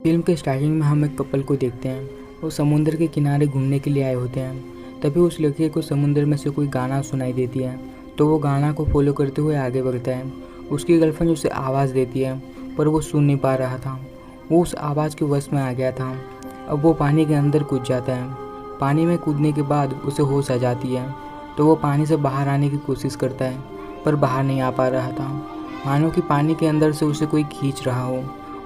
Film के starting में हम एक कपल को देखते हैं। वो समुद्र के किनारे घूमने के लिए आए होते हैं। तभी उस लड़के को समुद्र में से कोई गाना सुनाई देती है, तो वो गाना को फॉलो करते हुए आगे बढ़ता है। उसकी गर्लफ्रेंड उसे आवाज़ देती है, पर वो सुन नहीं पा रहा था। वो उस आवाज़ के वश में आ गया था। अब वो पानी के अंदर कूद जाता है। पानी में कूदने के बाद उसे होश आ जाती है, तो वो पानी से बाहर आने की कोशिश करता है, पर बाहर नहीं आ पा रहा था। मानो कि पानी के अंदर से उसे कोई खींच रहा हो।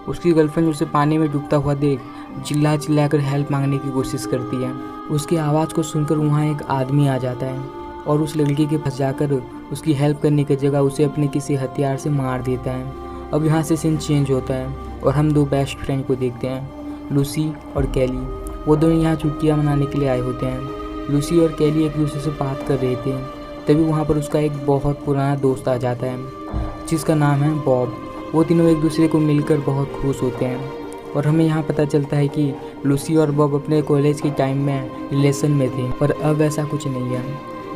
उसकी गर्लफ्रेंड उसे पानी में डूबता हुआ देख चिल्ला चिल्लाकर हेल्प मांगने की कोशिश करती है। उसकी आवाज़ को सुनकर वहाँ एक आदमी आ जाता है और उस लड़की के पास जाकर उसकी हेल्प करने की जगह उसे अपने किसी हथियार से मार देता है। अब यहाँ से सीन चेंज होता है और हम दो बेस्ट फ्रेंड को देखते हैं, लूसी और कैली। वो दोनों यहाँ छुट्टियाँ मनाने के लिए आए होते हैं। लूसी और कैली एक दूसरे से बात कर रहे थे, तभी वहाँ पर उसका एक बहुत पुराना दोस्त आ जाता है जिसका नाम है बॉब। वो तीनों एक दूसरे को मिलकर बहुत खुश होते हैं और हमें यहाँ पता चलता है कि लूसी और बॉब अपने कॉलेज के टाइम में रिलेशन में थे, पर अब ऐसा कुछ नहीं है।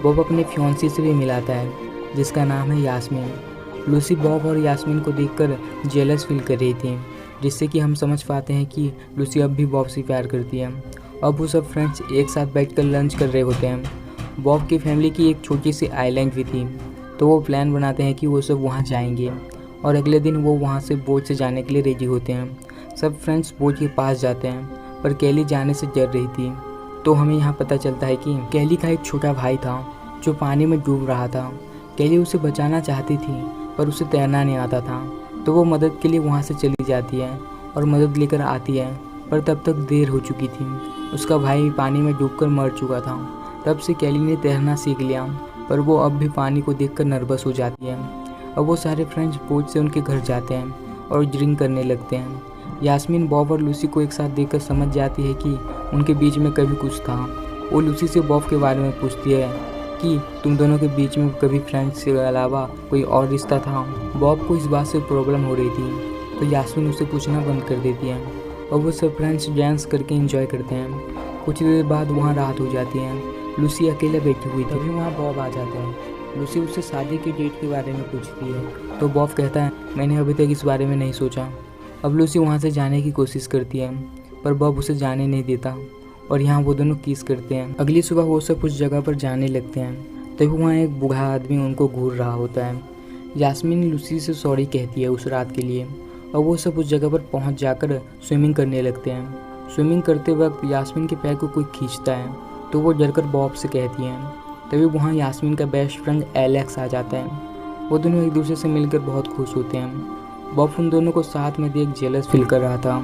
बॉब अपने फियांसी से भी मिलाता है जिसका नाम है यास्मीन। लूसी बॉब और यास्मीन को देखकर जेलस फील कर रही थी, जिससे कि हम समझ पाते हैं कि लूसी अब भी बॉब से प्यार करती है। अब वो सब फ्रेंड्स एक साथ बैठकर लंच कर रहे होते हैं। बॉब की फैमिली की एक छोटी सी आइलैंड भी थी, तो वो प्लान बनाते हैं कि वो सब वहाँ जाएंगे और अगले दिन वो वहाँ से बोट से जाने के लिए रेडी होते हैं। सब फ्रेंड्स बोट के पास जाते हैं, पर कैली जाने से डर रही थी। तो हमें यहाँ पता चलता है कि कैली का एक छोटा भाई था जो पानी में डूब रहा था। कैली उसे बचाना चाहती थी, पर उसे तैरना नहीं आता था, तो वो मदद के लिए वहाँ से चली जाती है और मदद लेकर आती है, पर तब तक देर हो चुकी थी। उसका भाई पानी में डूबकर मर चुका था। तब से कैली ने तैरना सीख लिया, पर वो अब भी पानी को देखकर नर्वस हो जाती है। अब वो सारे फ्रेंड्स बोट से उनके घर जाते हैं और ड्रिंक करने लगते हैं। यास्मीन बॉब और लूसी को एक साथ देखकर समझ जाती है कि उनके बीच में कभी कुछ था। वो लूसी से बॉब के बारे में पूछती है कि तुम दोनों के बीच में कभी फ्रेंड्स के अलावा कोई और रिश्ता था। बॉब को इस बात से प्रॉब्लम हो रही थी, तो यास्मीन उसे पूछना बंद कर देती है और वो सब फ्रेंड्स डांस करके एंजॉय करते हैं। कुछ देर बाद वहाँ रात हो जाती है। लूसी अकेले बैठी हुई थी, तभी वहाँ बॉब आ जाते हैं। लूसी उससे शादी की डेट के बारे में पूछती है, तो बॉब कहता है मैंने अभी तक इस बारे में नहीं सोचा। अब लूसी वहाँ से जाने की कोशिश करती है, पर बॉब उसे जाने नहीं देता और यहाँ वो दोनों किस करते हैं। अगली सुबह वो सब उस जगह पर जाने लगते हैं, तभी वहाँ एक बूढ़ा आदमी उनको घूर रहा होता है। यास्मीन लूसी से सॉरी कहती है उस रात के लिए और वो सब उस जगह पर पहुँच जाकर स्विमिंग करने लगते हैं। स्विमिंग करते वक्त यास्मीन के पैर को कोई खींचता है, तो वो डरकर बॉब से कहती हैं। तभी वहाँ यास्मीन का बेस्ट फ्रेंड एलेक्स आ जाता है। वो दोनों एक दूसरे से मिलकर बहुत खुश होते हैं। बॉब उन दोनों को साथ में देख जेलस फील कर रहा था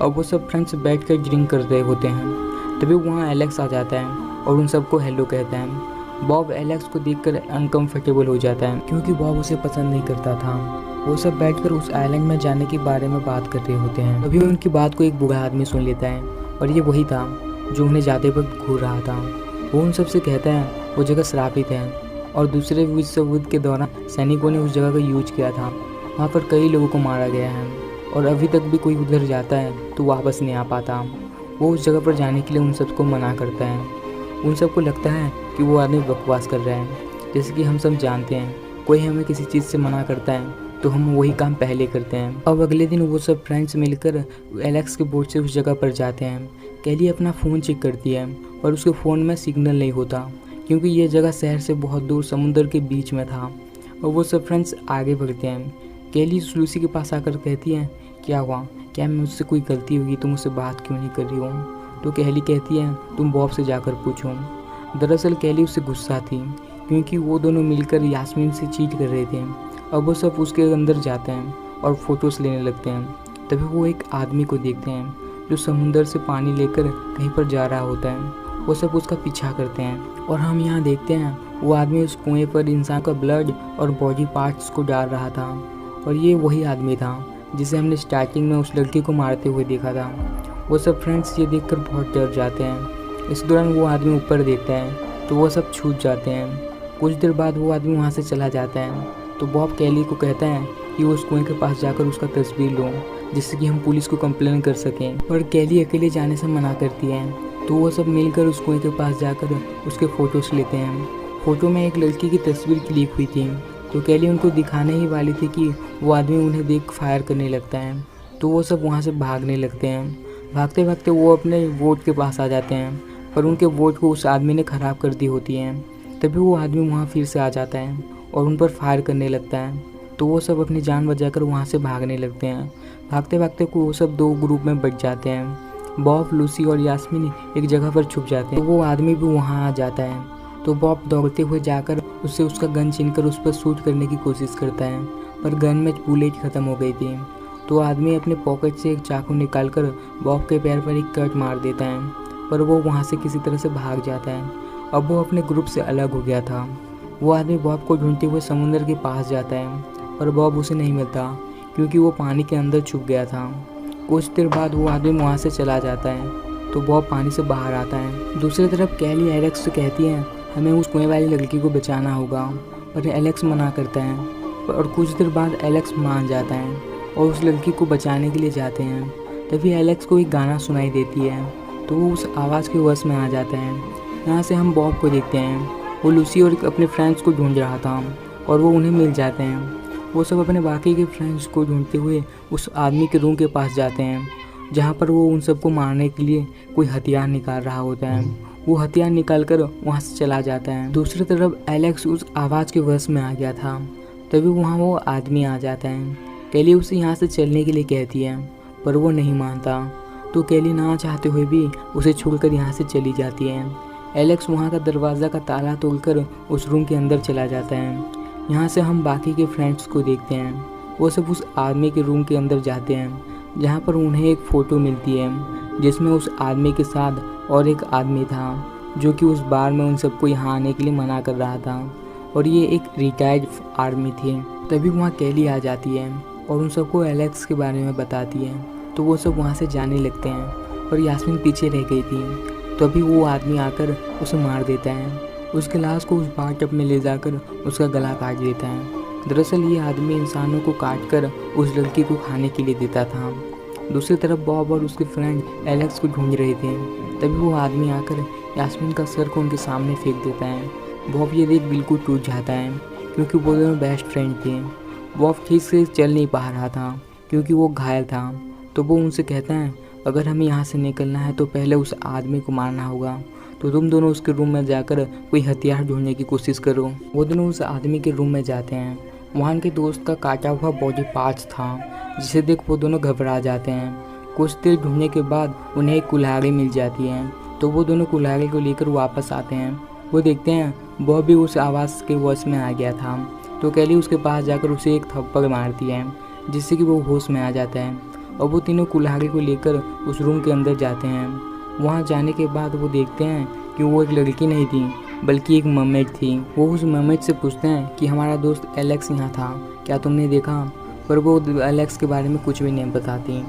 और वो सब फ्रेंड्स बैठकर ड्रिंक कर रहे होते हैं। तभी वहाँ एलेक्स आ जाता है और उन सबको हेलो कहता है। बॉब एलेक्स को देखकर अनकंफर्टेबल हो जाता है, क्योंकि बॉब उसे पसंद नहीं करता था। वो सब बैठकर उस आइलैंड में जाने के बारे में बात कर रहे होते हैं। तभी उनकी बात को एक बूढ़ा आदमी सुन लेता है और ये वही था जो उन्हें जाते वक्त घूर रहा था। वो उन सबसे कहता है वो जगह श्रापित है और दूसरे विश्व युद्ध के दौरान सैनिकों ने उस जगह का यूज किया था। वहाँ पर कई लोगों को मारा गया है और अभी तक भी कोई उधर जाता है तो वापस नहीं आ पाता। वो उस जगह पर जाने के लिए उन सबको मना करता है। उन सबको लगता है कि वो आदमी बकवास कर रहा है। जैसे कि हम सब जानते हैं, कोई हमें किसी चीज़ से मना करता है तो हम वही काम पहले करते हैं। अब अगले दिन वो सब फ्रेंड्स मिलकर एलेक्स के बोट से उस जगह पर जाते हैं। कैली अपना फ़ोन चेक करती है और उसके फ़ोन में सिग्नल नहीं होता, क्योंकि ये जगह शहर से बहुत दूर समुद्र के बीच में था। और वो सब फ्रेंड्स आगे बढ़ते हैं। कैली लूसी के पास आकर कहती है क्या हुआ, क्या मुझसे कोई गलती हुई, तुम मुझसे बात क्यों नहीं कर रही हो? तो कैली कहती है तुम बॉब से जाकर पूछो। दरअसल कैली उससे गुस्सा थी, क्योंकि वो दोनों मिलकर यास्मीन से चीट कर रहे थे। अब वो सब उसके अंदर जाते हैं और फोटोज़ लेने लगते हैं। तभी वो एक आदमी को देखते हैं जो समुंदर से पानी लेकर कहीं पर जा रहा होता है। वो सब उसका पीछा करते हैं और हम यहाँ देखते हैं वो आदमी उस कुएं पर इंसान का ब्लड और बॉडी पार्ट्स को डाल रहा था और ये वही आदमी था जिसे हमने स्टार्टिंग में उस लड़की को मारते हुए देखा था। वो सब फ्रेंड्स ये देखकर बहुत डर जाते हैं। इस दौरान वो आदमी ऊपर देखता है तो वो सब छूट जाते हैं। कुछ देर बाद वो आदमी वहाँ से चला जाता है, तो बॉब कैली को कहता है कि वो उस कुएं के पास जाकर उसका तस्वीर लो, जिससे कि हम पुलिस को कंप्लेन कर सकें। पर कैली अकेले जाने से मना करती है, तो वो सब मिलकर उस कुएं के पास जाकर उसके फ़ोटोज़ लेते हैं। फ़ोटो में एक लड़की की तस्वीर क्लिक हुई थी, तो कैली उनको दिखाने ही वाली थी कि वो आदमी उन्हें देख फायर करने लगता है। तो वो सब वहाँ से भागने लगते हैं। भागते भागते वो अपने बोट के पास आ जाते हैं, पर उनके बोट को उस आदमी ने ख़राब कर दी होती है। तभी वो आदमी वहाँ फिर से आ जाता है और उन पर फायर करने लगता है। तो वो सब अपनी जान बचाकर वहाँ से भागने लगते हैं। भागते भागते वो सब 2 ग्रुप में बट जाते हैं। बॉब, लूसी और यास्मीन एक जगह पर छुप जाते हैं। तो वो आदमी भी वहाँ आ जाता है। तो बॉब दौड़ते हुए जाकर उससे उसका गन छीनकर उस पर शूट करने की कोशिश करता है, पर गन में बुलेट ख़त्म हो गई थी। तो आदमी अपने पॉकेट से एक चाकू निकालकर बॉब के पैर पर एक कट मार देता है, पर वो वहाँ से किसी तरह से भाग जाता है। अब वो अपने ग्रुप से अलग हो गया था। वो आदमी बॉब को ढूंढते हुए समुद्र के पास जाता है, पर बॉब उसे नहीं मिलता क्योंकि वो पानी के अंदर छुप गया था। कुछ देर बाद वो आदमी वहाँ से चला जाता है। तो बॉब पानी से बाहर आता है। दूसरी तरफ कैली एलेक्स से कहती है हमें उस कुएं वाली लड़की को बचाना होगा, पर एलेक्स मना करता है। और कुछ देर बाद एलेक्स मान जाता है और उस लड़की को बचाने के लिए जाते हैं। तभी एलेक्स को एक गाना सुनाई देती है, तो वो उस आवाज़ के वश में आ जाता है। यहाँ से हम बॉब को देखते हैं। वो लूसी और अपने फ्रेंड्स को ढूंढ रहा था और वो उन्हें मिल जाते हैं। वो सब अपने बाकी के फ्रेंड्स को ढूंढते हुए उस आदमी के रूम के पास जाते हैं, जहाँ पर वो उन सबको मारने के लिए कोई हथियार निकाल रहा होता है। वो हथियार निकाल कर वहाँ से चला जाता है। दूसरी तरफ एलेक्स उस आवाज़ के वश में आ गया था। तभी वहाँ वो आदमी आ जाता है। कैली उसे यहाँ से चलने के लिए कहती है, पर वो नहीं मानता। तो कैली ना चाहते हुए भी उसे छोड़कर यहाँ से चली जाती है। एलेक्स वहाँ का दरवाज़ा का ताला तोड़कर उस रूम के अंदर चला जाता है। यहाँ से हम बाकी के फ्रेंड्स को देखते हैं। वो सब उस आदमी के रूम के अंदर जाते हैं, जहाँ पर उन्हें एक फ़ोटो मिलती है जिसमें उस आदमी के साथ और एक आदमी था जो कि उस बार में उन सबको यहाँ आने के लिए मना कर रहा था, और ये एक रिटायर्ड आर्मी थी। तभी वहाँ कैली आ जाती है और उन सबको एलेक्स के बारे में बताती है। तो वो सब वहाँ से जाने लगते हैं, और यास्मीन पीछे रह गई थी। तभी वो आदमी आकर उसे मार देता है। उसके लाश को उस बाथटब में ले जाकर उसका गला काट देता है। दरअसल ये आदमी इंसानों को काटकर उस लड़की को खाने के लिए देता था। दूसरी तरफ बॉब और उसके फ्रेंड एलेक्स को ढूंढ रहे थे। तभी वो आदमी आकर यास्मीन का सर को उनके सामने फेंक देता है। बॉब ये देख बिल्कुल टूट जाता है क्योंकि वो दोनों बेस्ट फ्रेंड थे। बॉब ठीक से चल नहीं पा रहा था क्योंकि वो घायल था। तो वो उनसे कहता है अगर हमें यहाँ से निकलना है तो पहले उस आदमी को मारना होगा। तो तुम दोनों उसके रूम में जाकर कोई हथियार ढूंढने की कोशिश करो। वो दोनों उस आदमी के रूम में जाते हैं। वहाँ उनके दोस्त का काटा हुआ बॉडी पार्ट्स था, जिसे देख वो दोनों घबरा जाते हैं। कुछ देर ढूंढने के बाद उन्हें एक कुल्हाड़ी मिल जाती है। तो वो दोनों कुल्हाड़ी को लेकर वापस आते हैं। वो देखते हैं वह भी उस आवाज़ के वश में आ गया था। तो कैली उसके पास जाकर उसे एक थप्पड़ मारती है, जिससे कि वो होश में आ जाता है। और वो तीनों कुल्हाड़ी को लेकर उस रूम के अंदर जाते हैं। वहाँ जाने के बाद वो देखते हैं कि वो एक लड़की नहीं थी बल्कि एक मर्मेड थी। वो उस मर्मेड से पूछते हैं कि हमारा दोस्त एलेक्स यहाँ था, क्या तुमने देखा? पर वो एलेक्स के बारे में कुछ भी नहीं बताती।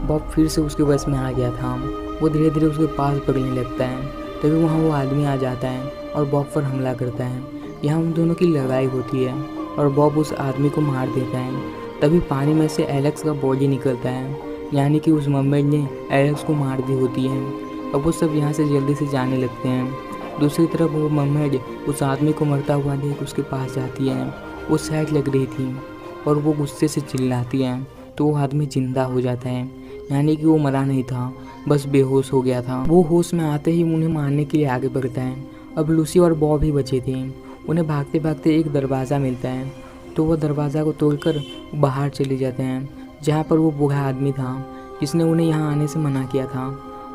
बॉब फिर से उसके वश में आ गया था। वो धीरे धीरे उसके पास पकड़ने लगता है। तभी वहाँ वो आदमी आ जाता है और बॉब पर हमला करता है। यहाँ उन दोनों की लड़ाई होती है और बॉब उस आदमी को मार देता है। तभी पानी में से एलेक्स का बॉडी निकलता है, यानी कि उस मर्मेड ने एलेक्स को मार दी होती है। अब वो सब यहाँ से जल्दी से जाने लगते हैं। दूसरी तरफ वो मर्मेड उस आदमी को मरता हुआ देख उसके पास जाती है। वो सैड लग रही थी और वो गुस्से से चिल्लाती है। तो वो आदमी जिंदा हो जाता है, यानी कि वो मरा नहीं था, बस बेहोश हो गया था। वो होश में आते ही उन्हें मारने के लिए आगे बढ़ता है। अब लूसी और बॉब ही बचे थे। उन्हें भागते भागते एक दरवाज़ा मिलता है। तो वो दरवाज़ा को तोड़कर बाहर चले जाते हैं, जहाँ पर वो बूढ़ा आदमी था जिसने उन्हें यहाँ आने से मना किया था।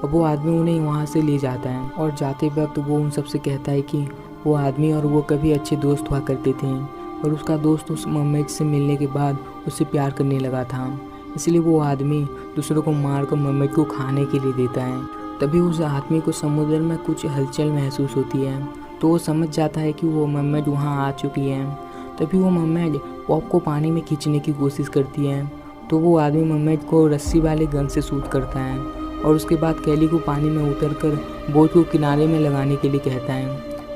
अब वो आदमी उन्हें वहाँ से ले जाता है और जाते वक्त वो उन सब से कहता है कि वो आदमी और वो कभी अच्छे दोस्त हुआ करते थे, और उसका दोस्त उस मर्मेड से मिलने के बाद उससे प्यार करने लगा था। इसलिए वो आदमी दूसरों को मारकर मर्मेड को खाने के लिए देता है। तभी उस आदमी को समुद्र में कुछ हलचल महसूस होती है। तो वो समझ जाता है कि वो मर्मेड वहाँ आ चुकी है। तभी वो मर्मेड बॉब को पानी में खींचने की कोशिश करती है। तो वो आदमी मर्मेड को रस्सी वाले गन से शूट करता है और उसके बाद कैली को पानी में उतरकर बोट को किनारे में लगाने के लिए कहता है।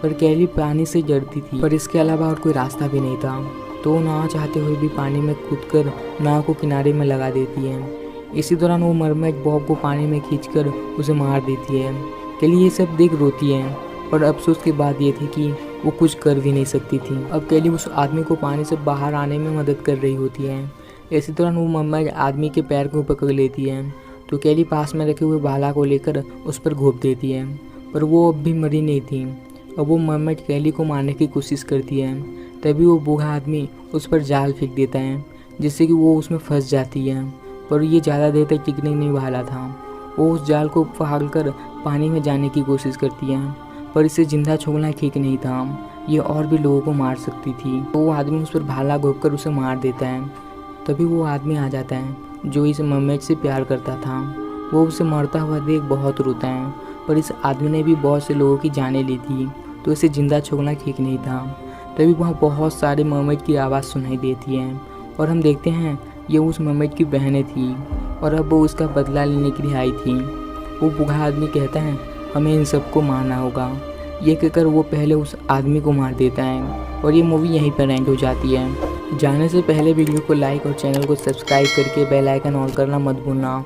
पर कैली पानी से डरती थी, पर इसके अलावा और कोई रास्ता भी नहीं था। तो वो नाव चाहते हुए भी पानी में कूदकर नाव को किनारे में लगा देती है। इसी दौरान वो मर्मेड बॉब को पानी में खींचकर उसे मार देती है। कैली ये सब देख रोती है, पर अफसोस की बात ये थी कि वो कुछ कर भी नहीं सकती थी। अब कैली उस आदमी को पानी से बाहर आने में मदद कर रही होती है। इसी दौरान वो मरमेड आदमी के पैर को पकड़ लेती है तो कैली पास में रखे हुए भाला को लेकर उस पर घोंप देती है, पर वो अब भी मरी नहीं थी। अब वो मरमेड कैली को मारने की कोशिश करती है। तभी वो बूढ़ा आदमी उस पर जाल फेंक देता है जिससे कि वो उसमें फंस जाती है, पर ये ज़्यादा देर तक टिकने नहीं वाला था। वो उस जाल को फाड़ कर पानी में जाने की कोशिश करती है, पर इसे जिंदा छोड़ना ठीक नहीं था, ये और भी लोगों को मार सकती थी। तो वो आदमी उस पर भाला घोंप कर उसे मार देता है। तभी वो आदमी आ जाता है जो इस मरमेड से प्यार करता था। वो उसे मरता हुआ देख बहुत रोता है, पर इस आदमी ने भी बहुत से लोगों की जानें ली थी तो इसे जिंदा छोड़ना ठीक नहीं था। तभी वहाँ बहुत सारे मरमेड की आवाज़ सुनाई देती है और हम देखते हैं ये उस मरमेड की बहनें थी और अब वो उसका बदला लेने के लिए आई थी। वो बूढ़ा आदमी कहता है हमें इन सबको मारना होगा। ये कहकर वो पहले उस आदमी को मार देता है और ये मूवी यहीं पर एंड हो जाती है। जाने से पहले वीडियो को लाइक और चैनल को सब्सक्राइब करके बेल आइकन ऑन करना मत भूलना।